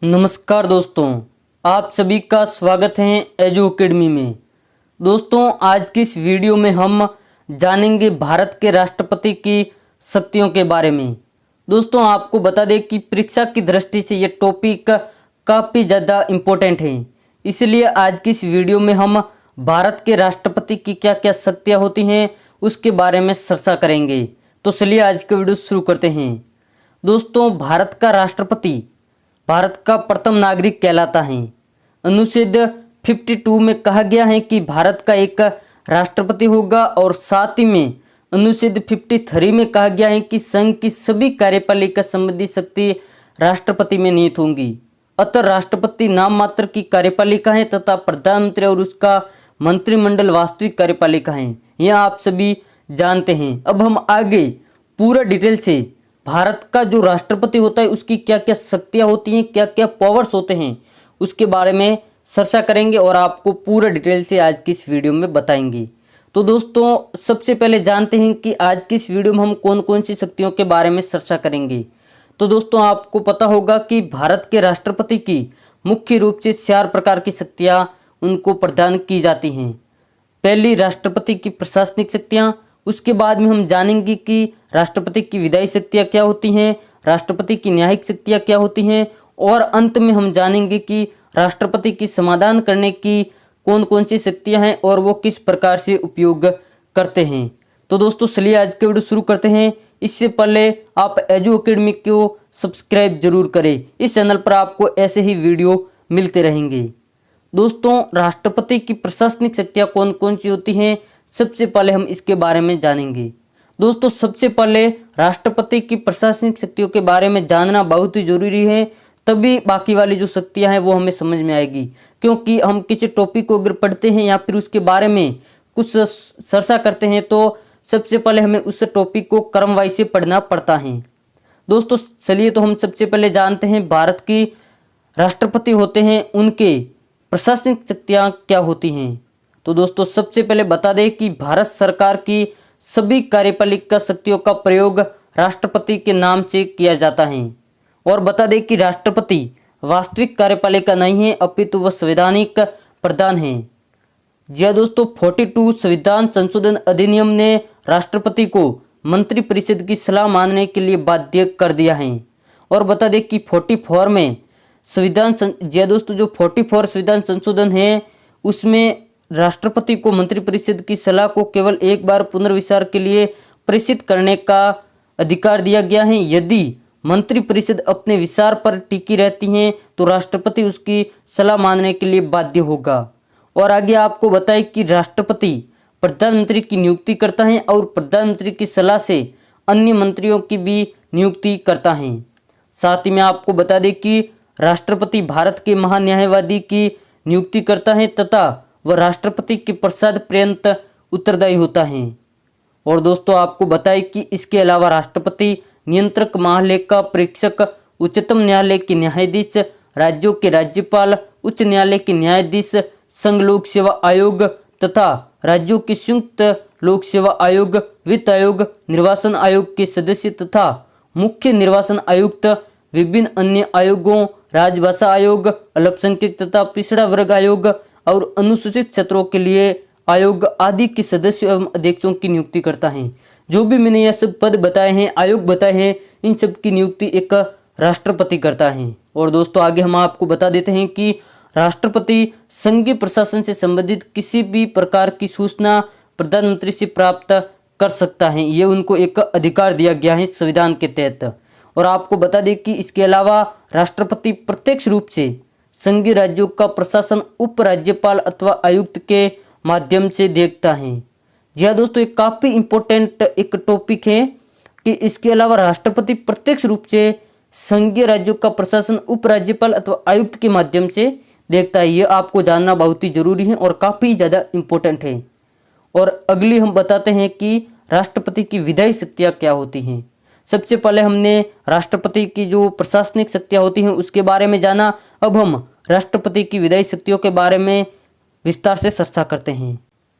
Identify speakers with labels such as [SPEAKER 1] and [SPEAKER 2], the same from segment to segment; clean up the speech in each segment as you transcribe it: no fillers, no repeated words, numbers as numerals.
[SPEAKER 1] नमस्कार दोस्तों, आप सभी का स्वागत है एजू अकेडमी में। दोस्तों, आज की इस वीडियो में हम जानेंगे भारत के राष्ट्रपति की शक्तियों के बारे में। दोस्तों, आपको बता दें कि परीक्षा की दृष्टि से ये टॉपिक काफ़ी ज़्यादा इम्पोर्टेंट है, इसलिए आज की इस वीडियो में हम भारत के राष्ट्रपति की क्या क्या शक्तियाँ होती हैं उसके बारे में चर्चा करेंगे। तो चलिए आज का वीडियो शुरू करते हैं। दोस्तों, भारत का राष्ट्रपति भारत का प्रथम नागरिक कहलाता है। अनुच्छेद 52 में कहा गया है कि भारत का एक राष्ट्रपति होगा और साथ ही में अनुच्छेद 53 में कहा गया है कि संघ की सभी कार्यपालिका संबंधी शक्ति राष्ट्रपति में निहित होंगी। अतः राष्ट्रपति नाम मात्र की कार्यपालिका है तथा प्रधानमंत्री और उसका मंत्रिमंडल वास्तविक कार्यपालिका है। यह आप सभी जानते हैं। अब हम आगे पूरा डिटेल से भारत का जो राष्ट्रपति होता है उसकी क्या क्या शक्तियाँ होती हैं, क्या क्या पावर्स होते हैं, उसके बारे में चर्चा करेंगे और आपको पूरा डिटेल से आज की इस वीडियो में बताएंगे। तो दोस्तों, सबसे पहले जानते हैं कि आज की इस वीडियो में हम कौन कौन सी शक्तियों के बारे में चर्चा करेंगे। तो दोस्तों, आपको पता होगा कि भारत के राष्ट्रपति की मुख्य रूप से 4 प्रकार की शक्तियाँ उनको प्रदान की जाती हैं। पहली, राष्ट्रपति की प्रशासनिक शक्तियाँ। उसके बाद में हम जानेंगे कि राष्ट्रपति की विधायी शक्तियाँ क्या होती हैं, राष्ट्रपति की न्यायिक शक्तियाँ क्या होती हैं, और अंत में हम जानेंगे कि राष्ट्रपति की समाधान करने की कौन कौन सी शक्तियाँ हैं और वो किस प्रकार से उपयोग करते हैं। तो दोस्तों, चलिए आज के वीडियो शुरू करते हैं। इससे पहले आप एजू अकेडमी को सब्सक्राइब जरूर करें। इस चैनल पर आपको ऐसे ही वीडियो मिलते रहेंगे। दोस्तों, राष्ट्रपति की प्रशासनिक शक्तियाँ कौन कौन सी होती हैं, सबसे पहले हम इसके बारे में जानेंगे। दोस्तों, सबसे पहले राष्ट्रपति की प्रशासनिक शक्तियों के बारे में जानना बहुत ही जरूरी है, तभी बाकी वाली जो शक्तियां हैं वो हमें समझ में आएगी। क्योंकि हम किसी टॉपिक को अगर पढ़ते हैं या फिर उसके बारे में कुछ चर्चा करते हैं तो सबसे पहले हमें उस टॉपिक को क्रमवाइज से पढ़ना पड़ता है। दोस्तों, चलिए तो हम सबसे पहले जानते हैं भारत की राष्ट्रपति होते हैं उनके प्रशासनिक शक्तियाँ क्या होती हैं। तो दोस्तों, सबसे पहले बता दें कि भारत सरकार की सभी कार्यपालिका शक्तियों का प्रयोग राष्ट्रपति के नाम से किया जाता है। और बता दें कि राष्ट्रपति वास्तविक कार्यपालिका नहीं है, अपितु वह संवैधानिक प्रधान है। जी हाँ दोस्तों, 42 संविधान संशोधन अधिनियम ने राष्ट्रपति को मंत्रिपरिषद की सलाह मानने के लिए बाध्य कर दिया है। और बता दें कि 44 में जी हाँ दोस्तों, जो 44 संविधान संशोधन है उसमें राष्ट्रपति को मंत्रिपरिषद की सलाह को केवल एक बार पुनर्विचार के लिए प्रेषित करने का अधिकार दिया गया है। यदि मंत्रिपरिषद अपने विचार पर टिकी रहती है तो राष्ट्रपति उसकी सलाह मानने के लिए बाध्य होगा। और आगे आपको बताएं कि राष्ट्रपति प्रधानमंत्री की नियुक्ति करता है और प्रधानमंत्री की सलाह से अन्य मंत्रियों की भी नियुक्ति करता है। साथ ही में आपको बता दें कि राष्ट्रपति भारत के महान्यायवादी की नियुक्ति करता है तथा वह राष्ट्रपति के प्रसाद पर्यंत उत्तरदायी होता है। और दोस्तों, आपको बताएं कि इसके अलावा राष्ट्रपति नियंत्रक, महालेखा परीक्षक, उच्चतम न्यायालय के न्यायाधीश, राज्यों के राज्यपाल, उच्च न्यायालय के न्यायाधीश, संघ लोक सेवा आयोग तथा राज्यों के संयुक्त लोक सेवा आयोग, वित्त आयोग, निर्वाचन आयोग के सदस्य तथा मुख्य निर्वाचन आयुक्त, विभिन्न अन्य आयोगों, राजभाषा आयोग, अल्पसंख्यक तथा पिछड़ा वर्ग आयोग और अनुसूचित क्षेत्रों के लिए आयोग आदि के सदस्यों एवं अध्यक्षों की नियुक्ति करता है। जो भी मैंने यह सब पद बताए हैं, आयोग बताए हैं, इन सब की नियुक्ति एक राष्ट्रपति करता है। और दोस्तों, आगे हम आपको बता देते हैं कि राष्ट्रपति संघीय प्रशासन से संबंधित किसी भी प्रकार की सूचना प्रधानमंत्री से प्राप्त कर सकता है। ये उनको एक अधिकार दिया गया है संविधान के तहत। और आपको बता दें कि इसके अलावा राष्ट्रपति प्रत्यक्ष रूप से संघीय राज्यों का प्रशासन उपराज्यपाल अथवा आयुक्त के माध्यम से देखता है। जी हाँ दोस्तों, एक काफ़ी इम्पोर्टेंट एक टॉपिक है कि इसके अलावा राष्ट्रपति प्रत्यक्ष रूप से संघीय राज्यों का प्रशासन उपराज्यपाल अथवा आयुक्त के माध्यम से देखता है। ये आपको जानना बहुत ही जरूरी है और काफ़ी ज़्यादा इम्पोर्टेंट है। और अगली हम बताते हैं कि राष्ट्रपति की विधायी शक्तियाँ क्या होती हैं। सबसे पहले हमने राष्ट्रपति की जो प्रशासनिक शक्तियाँ होती हैं उसके बारे में जाना। अब हम राष्ट्रपति की विधायी शक्तियों के बारे में विस्तार से चर्चा करते हैं।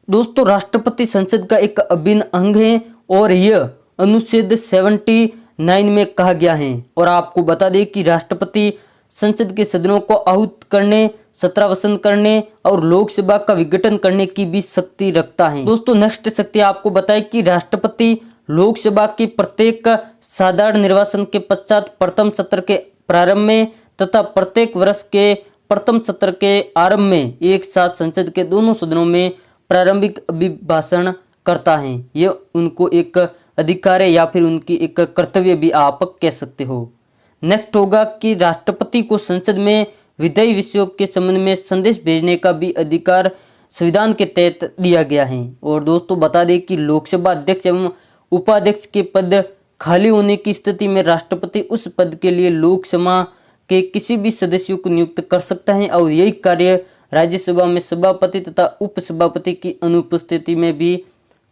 [SPEAKER 1] दोस्तों, राष्ट्रपति संसद का एक अभिन्न अंग है और यह अनुच्छेद 79 में कहा गया है। और आपको बता दें कि राष्ट्रपति संसद के सदनों को आहूत करने, सत्रावसान करने और लोकसभा का विघटन करने की भी शक्ति रखता है। दोस्तों नेक्स्ट शक्ति आपको बताएं कि राष्ट्रपति लोकसभा के प्रत्येक साधारण निर्वाचन के पश्चात प्रथम सत्र के प्रारंभ में तथा प्रत्येक वर्ष के प्रथम सत्र के आरंभ में एक साथ संसद के दोनों सदनों में प्रारंभिक अभिभाषण करता है। यह उनको एक अधिकार है या फिर उनकी एक कर्तव्य भी आप कह सकते हो। नेक्स्ट होगा कि राष्ट्रपति को संसद में विधायी विषयों के संबंध में संदेश भेजने का भी अधिकार संविधान के तहत दिया गया है। और दोस्तों बता दें कि लोकसभा अध्यक्ष एवं उपाध्यक्ष के पद खाली होने की स्थिति में राष्ट्रपति उस पद के लिए लोकसभा के किसी भी सदस्यों को नियुक्त कर सकता है और यही कार्य राज्यसभा में सभापति तथा उपसभापति की अनुपस्थिति में भी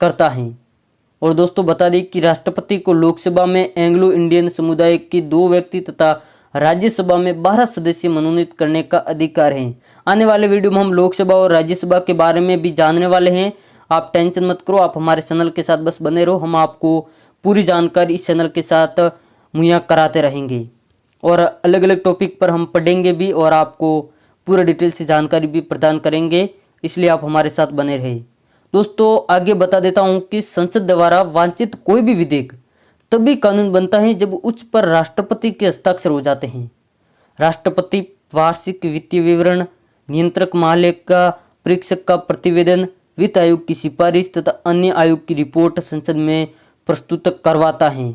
[SPEAKER 1] करता है। और दोस्तों बता दें कि राष्ट्रपति को लोकसभा में एंग्लो इंडियन समुदाय के 2 व्यक्ति तथा राज्यसभा में 12 सदस्य मनोनीत करने का अधिकार है। आने वाले वीडियो में हम लोकसभा और राज्यसभा के बारे में भी जानने वाले हैं। आप टेंशन मत करो, आप हमारे चैनल के साथ बस बने रहो, हम आपको पूरी जानकारी इस चैनल के साथ मुहैया कराते रहेंगे और अलग अलग टॉपिक पर हम पढ़ेंगे भी और आपको पूरा डिटेल से जानकारी भी प्रदान करेंगे, इसलिए आप हमारे साथ बने रहे। दोस्तों आगे बता देता हूं कि संसद द्वारा वांछित कोई भी विधेयक तभी कानून बनता है जब उस पर राष्ट्रपति के हस्ताक्षर हो जाते हैं। राष्ट्रपति वार्षिक वित्तीय विवरण, नियंत्रक महालेखा परीक्षक का प्रतिवेदन, वित्त आयोग की सिफारिश तथा अन्य आयोग की रिपोर्ट संसद में प्रस्तुत करवाता है।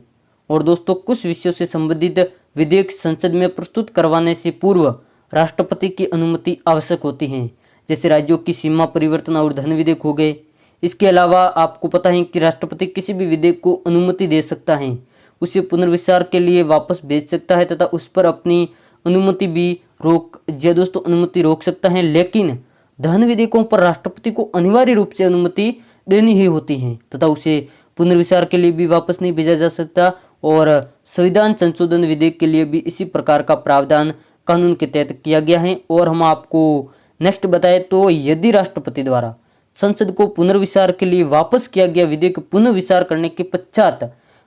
[SPEAKER 1] और दोस्तों कुछ विषयों से संबंधित विधेयक संसद में प्रस्तुत करवाने से पूर्व राष्ट्रपति की अनुमति आवश्यक होती है, जैसे राज्यों की सीमा परिवर्तन और धन विधेयक हो गए। इसके अलावा आपको पता है कि राष्ट्रपति किसी भी विधेयक को अनुमति दे सकता है, उसे पुनर्विचार के लिए वापस भेज सकता है तथा उस पर अपनी अनुमति भी अनुमति रोक सकता है। लेकिन धन विधेयकों पर राष्ट्रपति को अनिवार्य रूप से अनुमति देनी ही होती है तथा उसे पुनर्विचार के लिए भी वापस नहीं भेजा जा सकता। और संविधान संशोधन विधेयक के लिए भी इसी प्रकार का प्रावधान कानून के तहत किया गया है। और हम आपको नेक्स्ट बताएं तो यदि राष्ट्रपति द्वारा संसद को पुनर्विचार के लिए वापस किया गया विधेयक पुनर्विचार करने के पश्चात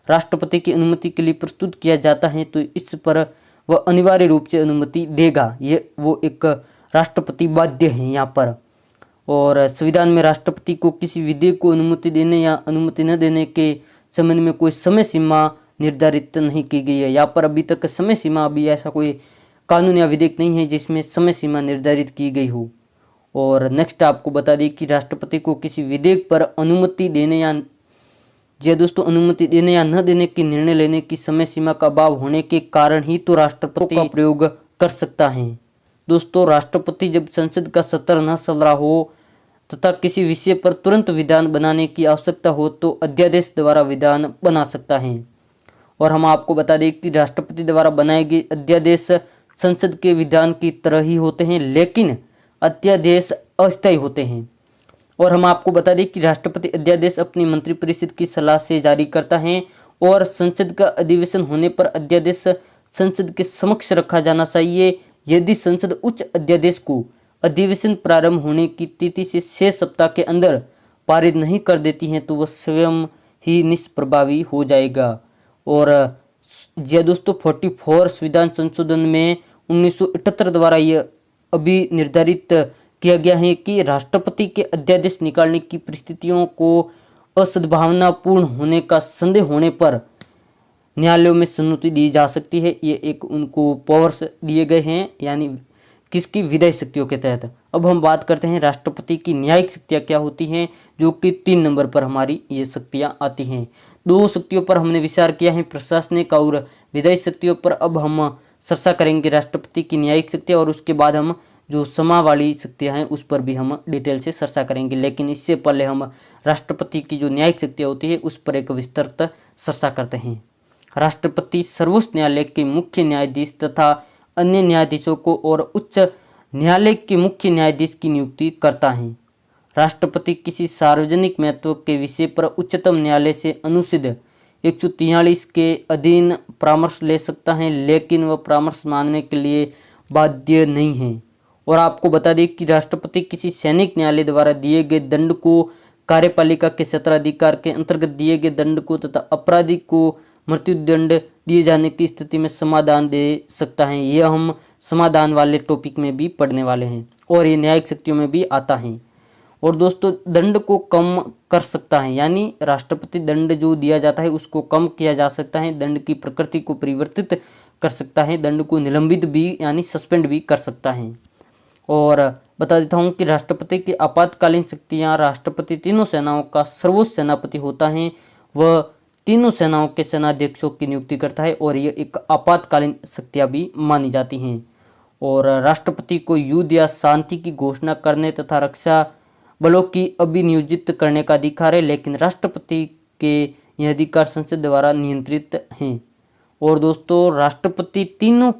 [SPEAKER 1] राष्ट्रपति की अनुमति के लिए प्रस्तुत किया जाता है तो इस पर वह अनिवार्य रूप से अनुमति देगा। ये वो एक राष्ट्रपति बाध्य है यहाँ पर। और संविधान में राष्ट्रपति को किसी विधेयक को अनुमति देने या अनुमति न देने के संबंध में कोई समय सीमा निर्धारित नहीं की गई है। यहाँ पर अभी तक समय सीमा अभी ऐसा कोई कानून या विधेयक नहीं है जिसमें समय सीमा निर्धारित की गई हो। और नेक्स्ट आपको बता दें कि राष्ट्रपति को किसी विधेयक पर अनुमति देने या अनुमति देने या न देने की निर्णय लेने की समय सीमा का अभाव होने के कारण ही तो राष्ट्रपति का प्रयोग कर सकता है। दोस्तों राष्ट्रपति जब संसद का सत्र न चल रहा हो तथा किसी विषय पर तुरंत विधान बनाने की आवश्यकता हो तो अध्यादेश द्वारा विधान बना सकता है। और हम आपको बता दें कि राष्ट्रपति द्वारा बनाए गए अध्यादेश संसद के विधान की तरह ही होते हैं, लेकिन अध्यादेश अस्थायी होते हैं। और हम आपको बता दें कि राष्ट्रपति अध्यादेश अपनी मंत्रिपरिषद की सलाह से जारी करता है और संसद का अधिवेशन होने पर अध्यादेश संसद के समक्ष रखा जाना चाहिए। यदि संसद उच्च अध्यादेश को अधिवेशन प्रारंभ होने की तिथि से 6 सप्ताह के अंदर पारित नहीं कर देती है तो वह स्वयं ही निष्प्रभावी हो जाएगा। और दोस्तों 44 संविधान संशोधन में 1978 द्वारा यह अभी निर्धारित किया गया है कि राष्ट्रपति के अध्यादेश निकालने की परिस्थितियों को असद्भावनापूर्ण होने का संदेह होने पर न्यायालयों में सम्मति दी जा सकती है। ये एक उनको पावर्स दिए गए हैं, यानी किसकी विधायी शक्तियों के तहत। अब हम बात करते हैं राष्ट्रपति की न्यायिक शक्तियाँ क्या होती हैं, जो कि 3 नंबर पर हमारी ये शक्तियाँ आती हैं। 2 शक्तियों पर हमने विचार किया है, प्रशासनिक और विधायी शक्तियों पर। अब हम चर्चा करेंगे राष्ट्रपति की न्यायिक शक्तियाँ और उसके बाद हम जो समा वाली शक्तियाँ हैं उस पर भी हम डिटेल से चर्चा करेंगे। लेकिन इससे पहले हम राष्ट्रपति की जो न्यायिक शक्तियाँ होती है उस पर एक विस्तृत चर्चा करते हैं। राष्ट्रपति सर्वोच्च न्यायालय के मुख्य न्यायाधीश तथा अन्य न्यायाधीशों को और उच्च न्यायालय के मुख्य न्यायाधीश की नियुक्ति करता है। राष्ट्रपति किसी सार्वजनिक महत्व के विषय पर उच्चतम न्यायालय से अनुच्छेद 143 के अधीन परामर्श ले सकता है, लेकिन वह परामर्श मानने के लिए बाध्य नहीं है। और आपको बता दें कि राष्ट्रपति किसी सैनिक न्यायालय द्वारा दिए गए दंड को, कार्यपालिका के क्षेत्राधिकार के अंतर्गत दिए गए दंड को तथा अपराधी को मृत्युदंड दिए जाने की स्थिति में समाधान दे सकता है। यह हम समाधान वाले टॉपिक में भी पढ़ने वाले हैं और ये न्यायिक शक्तियों में भी आता है। और दोस्तों दंड को कम कर सकता है, यानी राष्ट्रपति दंड जो दिया जाता है उसको कम किया जा सकता है, दंड की प्रकृति को परिवर्तित कर सकता है, दंड को निलंबित भी यानी सस्पेंड भी कर सकता है। और बता देता हूँ कि राष्ट्रपति की आपातकालीन शक्तियाँ, राष्ट्रपति तीनों सेनाओं का सर्वोच्च सेनापति होता है, वह तीनों सेनाओं के सेनाध्यक्षों की नियुक्ति करता है और ये एक आपातकालीन शक्तियाँ भी मानी जाती हैं। और राष्ट्रपति को युद्ध या शांति की घोषणा करने तथा रक्षा बलों की अभिनियोजित करने का अधिकार है, लेकिन राष्ट्रपति के यह अधिकार संसद द्वारा नियंत्रित हैं। और दोस्तों राष्ट्रपति तीन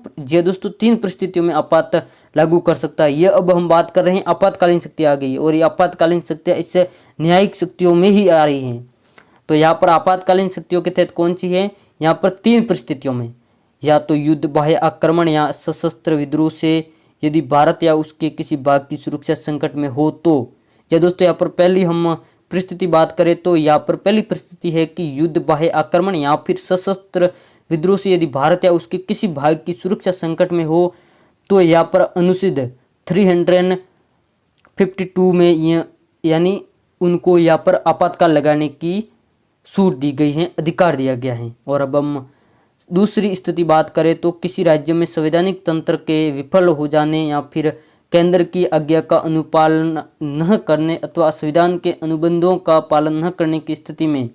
[SPEAKER 1] परिस्थितियों में आपात लागू कर सकता है। यह अब हम बात कर रहे हैं आपातकालीन शक्ति आ गई है और ये आपातकालीन शक्तियाँ इससे न्यायिक शक्तियों में ही आ रही हैं। तो यहाँ पर आपातकालीन शक्तियों के तहत कौन सी है, यहाँ पर 3 परिस्थितियों में, या तो युद्ध, बाह्य आक्रमण या सशस्त्र विद्रोह से यदि भारत या उसके किसी भाग की सुरक्षा संकट में हो तो। या दोस्तों यहाँ पर पहली हम परिस्थिति बात करें तो यहाँ पर पहली परिस्थिति है कि युद्ध, बाह्य आक्रमण या फिर सशस्त्र विद्रोह से यदि भारत या उसके किसी भाग की सुरक्षा संकट में हो तो यहाँ पर अनुच्छेद 352 में यानी उनको यहाँ पर आपातकाल लगाने की छूट दी गई है, अधिकार दिया गया है। और अब हम दूसरी स्थिति बात करें तो किसी राज्य में संवैधानिक तंत्र के विफल हो जाने या फिर केंद्र की आज्ञा का अनुपालन न करने अथवा संविधान के अनुबंधों का पालन न करने की स्थिति में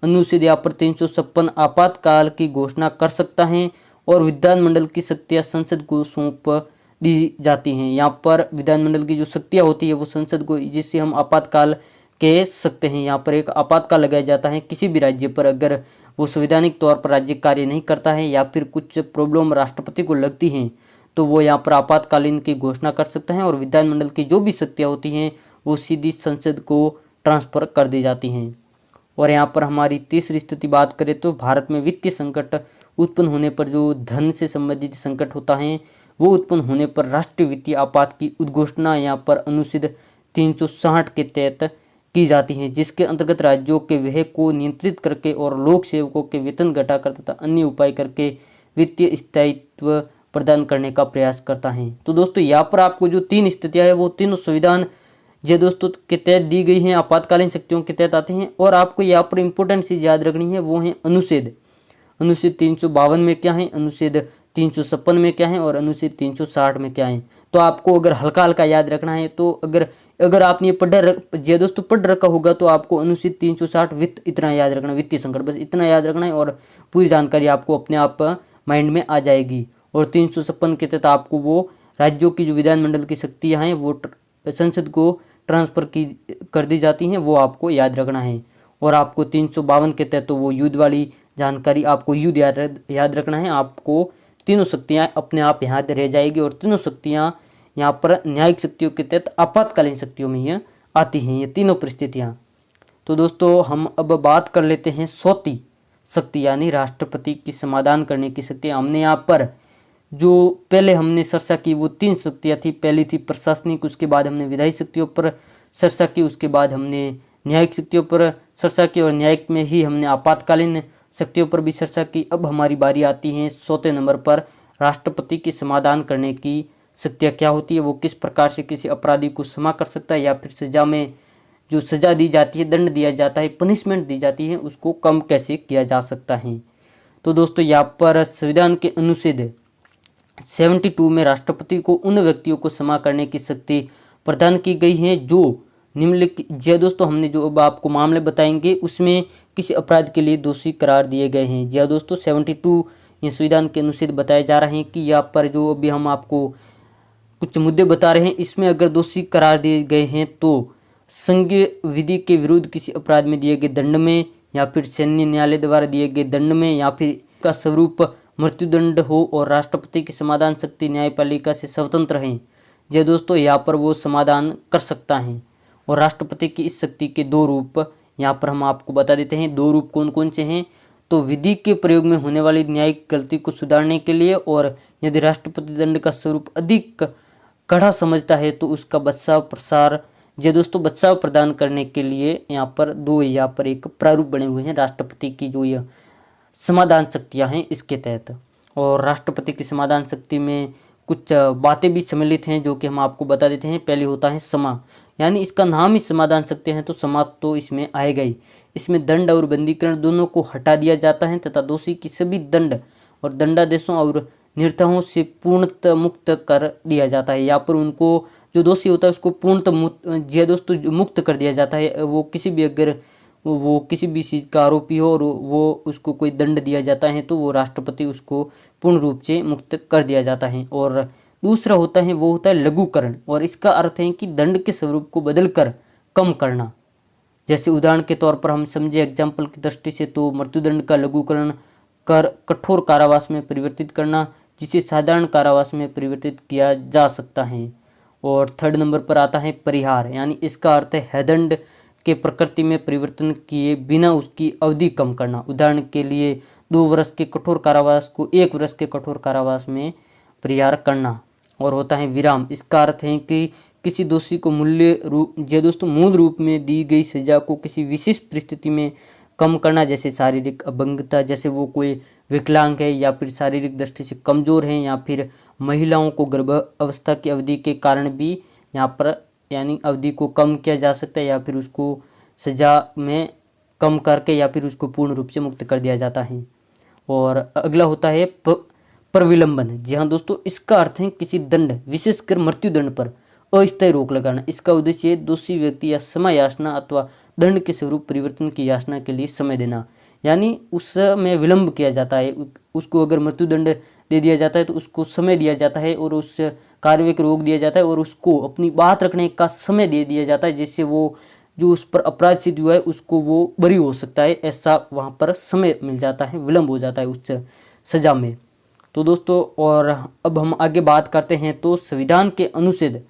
[SPEAKER 1] अनुच्छेद यहाँ पर 356 आपातकाल की घोषणा कर सकता है और विधानमंडल की शक्तियाँ संसद को सौंप दी जाती हैं। यहाँ पर विधानमंडल की जो शक्तियाँ होती है वो संसद को, जिससे हम आपातकाल कह सकते हैं। यहाँ पर एक आपातकाल लगाया जाता है किसी भी राज्य पर, अगर वो संवैधानिक तौर पर राज्य कार्य नहीं करता है या फिर कुछ प्रॉब्लम राष्ट्रपति को लगती हैं तो वो यहाँ पर आपातकालीन की घोषणा कर सकता है और विधानमंडल की जो भी शक्तियाँ होती हैं वो सीधी संसद को ट्रांसफर कर दी जाती हैं। और यहाँ पर हमारी तीसरी स्थिति बात करें तो भारत में वित्तीय संकट उत्पन्न होने पर, जो धन से संबंधित संकट होता है वो उत्पन्न होने पर राष्ट्रीय वित्तीय आपात की उद्घोषणा यहाँ पर अनुच्छेद 360 के तहत की जाती है, जिसके अंतर्गत राज्यों के व्यय को नियंत्रित करके और लोक सेवकों के वेतन घटाकर तथा अन्य उपाय करके वित्तीय स्थायित्व प्रदान करने का प्रयास करता है। तो दोस्तों यहाँ पर आपको जो 3 स्थितियाँ हैं वो तीनों संविधान जो दोस्तों के तहत दी गई हैं, आपातकालीन शक्तियों के तहत आते हैं। और आपको यहाँ पर इंपॉर्टेंट चीज़ याद रखनी है, वो है अनुच्छेद 352 में क्या है, अनुच्छेद 356 में क्या है और अनुच्छेद 360 में क्या है। तो आपको अगर हल्का हल्का याद रखना है तो अगर आपने ये दोस्तों पढ़ रखा होगा तो आपको अनुच्छेद 360 वित्त इतना याद रखना, वित्तीय संकट, बस इतना याद रखना है और पूरी जानकारी आपको अपने आप माइंड में आ जाएगी। और 356 के तहत आपको वो राज्यों की जो विधानमंडल की शक्तियाँ हैं वो संसद को ट्रांसफर कर दी जाती हैं, वो आपको याद रखना है। और आपको 352 के तहत तो वो युद्ध वाली जानकारी, आपको युद्ध याद रखना है। आपको तीनों शक्तियाँ अपने आप याद रह जाएगी और तीनों शक्तियाँ यहाँ पर न्यायिक शक्तियों के तहत आपातकालीन शक्तियों में ये आती हैं, ये तीनों परिस्थितियाँ। तो दोस्तों हम अब बात कर लेते हैं चौथी शक्ति यानी राष्ट्रपति की समाधान करने की शक्ति। हमने यहाँ पर जो पहले हमने चर्चा की वो 3 शक्तियाँ थी, पहली थी प्रशासनिक, उसके बाद हमने विधायी शक्तियों पर चर्चा की, उसके बाद हमने न्यायिक शक्तियों पर चर्चा की और न्यायिक में ही हमने आपातकालीन शक्तियों पर भी चर्चा की। अब हमारी बारी आती है चौथे नंबर पर, राष्ट्रपति की समाधान करने की शक्तियाँ क्या होती है, वो किस प्रकार से किसी अपराधी को क्षमा कर सकता है या फिर सजा में जो सजा दी जाती है, दंड दिया जाता है, पनिशमेंट दी जाती है, उसको कम कैसे किया जा सकता है। तो दोस्तों यहाँ पर संविधान के अनुच्छेद 72 में राष्ट्रपति को उन व्यक्तियों को क्षमा करने की शक्ति प्रदान की गई है जो निम्नलिखित, जी दोस्तों हमने जो अब आपको मामले बताएंगे उसमें किसी अपराध के लिए दोषी करार दिए गए हैं। जी दोस्तों 72 ये संविधान के अनुच्छेद बताए जा रहे हैं कि यहाँ पर जो अभी हम आपको कुछ मुद्दे बता रहे हैं, इसमें अगर दोषी करार दिए गए हैं तो संघीय विधि के विरुद्ध किसी अपराध में दिए गए दंड में या फिर सैन्य न्यायालय द्वारा दिए गए दंड में या फिर का स्वरूप मृत्युदंड हो और राष्ट्रपति की समाधान शक्ति न्यायपालिका से स्वतंत्र है। जी दोस्तों यहाँ पर वो समाधान कर सकता है। और राष्ट्रपति की इस शक्ति के 2 रूप यहाँ पर हम आपको बता देते हैं। 2 रूप कौन कौन से हैं, तो विधि के प्रयोग में होने वाली न्यायिक गलती को सुधारने के लिए, और यदि राष्ट्रपति दंड का स्वरूप अधिक कड़ा समझता है तो उसका बचाव प्रसार, जी दोस्तों बचाव प्रदान करने के लिए यहाँ पर 2 यहाँ पर एक प्रारूप बने हुए हैं राष्ट्रपति की जो यह समाधान शक्तियाँ हैं इसके तहत। और राष्ट्रपति की समाधान शक्ति में कुछ बातें भी सम्मिलित हैं जो कि हम आपको बता देते हैं। पहले होता है समा, यानी इसका नाम ही समाधान शक्ति है तो समा तो इसमें आएगा ही। इसमें दंड और बंदीकरण दोनों को हटा दिया जाता है तथा दोषी की सभी दंड और दंडादेशों और निर्तहों से पूर्णतः मुक्त कर दिया जाता है। यहाँ पर उनको जो दोषी होता है उसको पूर्णतः दोस्तों मुक्त कर दिया जाता है। वो किसी भी अगर वो किसी भी चीज़ का आरोपी हो और वो उसको कोई दंड दिया जाता है तो वो राष्ट्रपति उसको पूर्ण रूप से मुक्त कर दिया जाता है। और दूसरा होता है वो होता है लघुकरण, और इसका अर्थ है कि दंड के स्वरूप को बदलकर कम करना। जैसे उदाहरण के तौर पर हम समझे एग्जाम्पल की दृष्टि से तो मृत्युदंड का लघुकरण कर कठोर कारावास में परिवर्तित करना, जिसे साधारण कारावास में परिवर्तित किया जा सकता है। और थर्ड नंबर पर आता है परिहार, यानी इसका अर्थ है दंड के प्रकृति में परिवर्तन किए बिना उसकी अवधि कम करना। उदाहरण के लिए 2 वर्ष के कठोर कारावास को 1 वर्ष के कठोर कारावास में परिहार करना। और होता है विराम, इसका अर्थ है कि किसी दोषी को मूल रूप में दी गई सजा को किसी विशेष परिस्थिति में कम करना, जैसे शारीरिक अपंगता, जैसे वो कोई विकलांग है या फिर शारीरिक दृष्टि से कमज़ोर है, या फिर महिलाओं को गर्भावस्था की अवधि के कारण भी यहाँ पर यानी अवधि को कम किया जा सकता है, या फिर उसको सजा में कम करके या फिर उसको पूर्ण रूप से मुक्त कर दिया जाता है। और अगला होता है प्रविलंबन। जी हाँ दोस्तों, इसका अर्थ है किसी दंड विशेषकर मृत्युदंड पर अस्थायी रोक लगाना। इसका उद्देश्य दोषी व्यक्ति या समय याचना अथवा दंड के स्वरूप परिवर्तन की याचना के लिए समय देना, यानी उसमें विलंब किया जाता है। उसको अगर मृत्युदंड दे दिया जाता है तो उसको समय दिया जाता है और उस कार्रवाई को रोक दिया जाता है और उसको अपनी बात रखने का समय दे दिया जाता है, जिससे वो जो उस पर अपराध सिद्ध हुआ है उसको वो बरी हो सकता है, ऐसा वहाँ पर समय मिल जाता है, विलंब हो जाता है उस सजा में। तो दोस्तों, और अब हम आगे बात करते हैं तो संविधान के अनुच्छेद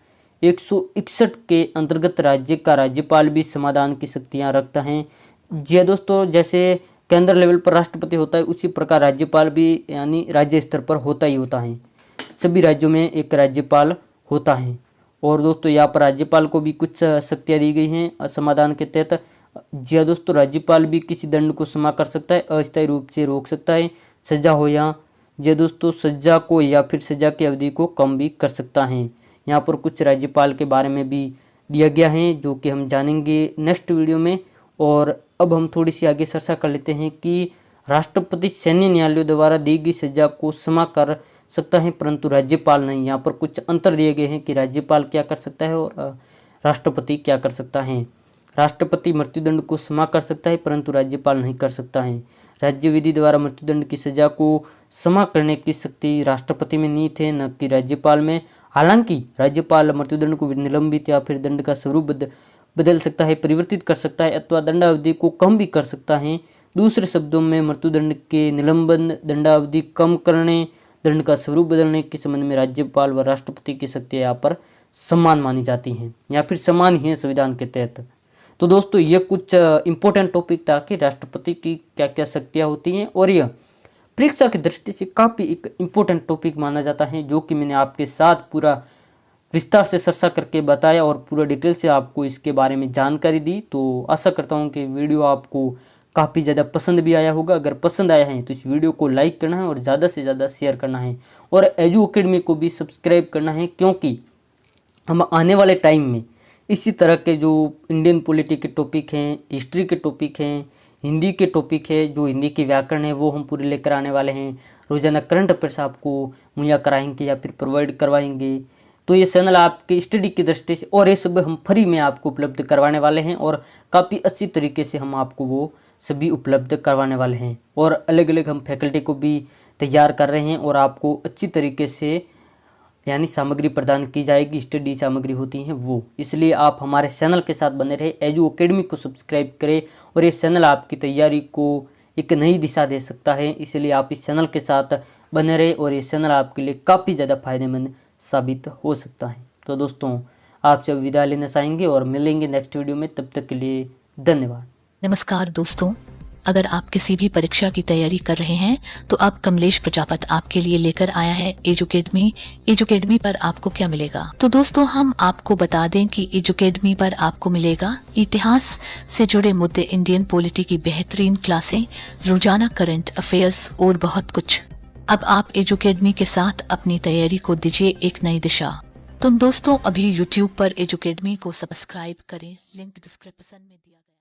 [SPEAKER 1] 161 के अंतर्गत राज्य का राज्यपाल भी समाधान की शक्तियाँ रखता है। जी दोस्तों, जैसे केंद्र लेवल पर राष्ट्रपति होता है उसी प्रकार राज्यपाल भी यानी राज्य स्तर पर होता ही होता है। सभी राज्यों में एक राज्यपाल होता है। और दोस्तों, यहाँ पर राज्यपाल को भी कुछ शक्तियाँ दी गई हैं समाधान के तहत। जी दोस्तों, राज्यपाल भी किसी दंड को क्षमा कर सकता है, अस्थायी रूप से रोक सकता है, सजा हो या जी दोस्तों सजा को या फिर सजा की अवधि को कम भी कर सकता है। यहाँ पर कुछ राज्यपाल के बारे में भी दिया गया है जो कि हम जानेंगे नेक्स्ट वीडियो में। और अब हम थोड़ी सी आगे चर्चा कर लेते हैं कि राष्ट्रपति सैन्य न्यायालयों द्वारा दी गई सजा को क्षमा कर सकता है परंतु राज्यपाल नहीं। यहाँ पर कुछ अंतर दिए गए हैं कि राज्यपाल क्या कर सकता है और राष्ट्रपति क्या कर सकता है। राष्ट्रपति मृत्युदंड को क्षमा कर सकता है परंतु राज्यपाल नहीं कर सकता है। राज्य विधि द्वारा मृत्युदंड की सजा को क्षमा करने की शक्ति राष्ट्रपति में निहित है, न कि राज्यपाल में। हालांकि राज्यपाल मृत्युदंड को निलंबित या फिर दंड का स्वरूप बदल सकता है, परिवर्तित कर सकता है अथवा दंडावधि को कम भी कर सकता है। दूसरे शब्दों में मृत्युदंड के निलंबन, दंडावधि कम करने, दंड का स्वरूप बदलने के संबंध में राज्यपाल व राष्ट्रपति की शक्तियाँ यहाँ पर समान मानी जाती हैं या फिर समान ही है संविधान के तहत। तो दोस्तों, ये कुछ इम्पोर्टेंट टॉपिक था कि राष्ट्रपति की क्या क्या शक्तियाँ होती हैं, और यह परीक्षा की दृष्टि से काफ़ी एक इम्पोर्टेंट टॉपिक माना जाता है, जो कि मैंने आपके साथ पूरा विस्तार से चर्चा करके बताया और पूरा डिटेल से आपको इसके बारे में जानकारी दी। तो आशा करता हूँ कि वीडियो आपको काफ़ी ज़्यादा पसंद भी आया होगा। अगर पसंद आया है तो इस वीडियो को लाइक करना है और ज़्यादा से ज़्यादा शेयर करना है और एजू अकेडमी को भी सब्सक्राइब करना है, क्योंकि हम आने वाले टाइम में इसी तरह के जो इंडियन पॉलिटी के टॉपिक हैं, हिस्ट्री के टॉपिक हैं, हिंदी के टॉपिक है, जो हिंदी के व्याकरण है वो हम पूरे लेकर आने वाले हैं। रोजाना करंट अफेयर्स आपको मुहैया कराएंगे या फिर प्रोवाइड करवाएंगे। तो ये चैनल आपके स्टडी की दृष्टि से और ये सब हम फ्री में आपको उपलब्ध करवाने वाले हैं और काफ़ी अच्छी तरीके से हम आपको वो सभी उपलब्ध करवाने वाले हैं। और अलग अलग हम फैकल्टी को भी तैयार कर रहे हैं और आपको अच्छी तरीके से यानी सामग्री प्रदान की जाएगी, स्टडी सामग्री होती हैं वो। इसलिए आप हमारे चैनल के साथ बने रहे, एजू अकेडमी को सब्सक्राइब करें और ये चैनल आपकी तैयारी को एक नई दिशा दे सकता है। इसलिए आप इस चैनल के साथ बने रहे और ये चैनल आपके लिए काफ़ी ज़्यादा फायदेमंद साबित हो सकता है। तो दोस्तों, आपसे विदा लेना चाहेंगे और मिलेंगे नेक्स्ट वीडियो में। तब तक के लिए धन्यवाद।
[SPEAKER 2] नमस्कार दोस्तों, अगर आप किसी भी परीक्षा की तैयारी कर रहे हैं तो अब कमलेश प्रजापत आपके लिए लेकर आया है एजुकेडमी। एजुकेडमी पर आपको क्या मिलेगा? तो दोस्तों हम आपको बता दें कि एजुकेडमी पर आपको मिलेगा इतिहास से जुड़े मुद्दे, इंडियन पॉलिटी की बेहतरीन क्लासें, रोजाना करंट अफेयर्स और बहुत कुछ। अब आप एजुकेडमी के साथ अपनी तैयारी को दीजिए एक नई दिशा। तो दोस्तों अभी YouTube पर एजुकेडमी को सब्सक्राइब करें, लिंक डिस्क्रिप्शन में दिया गया।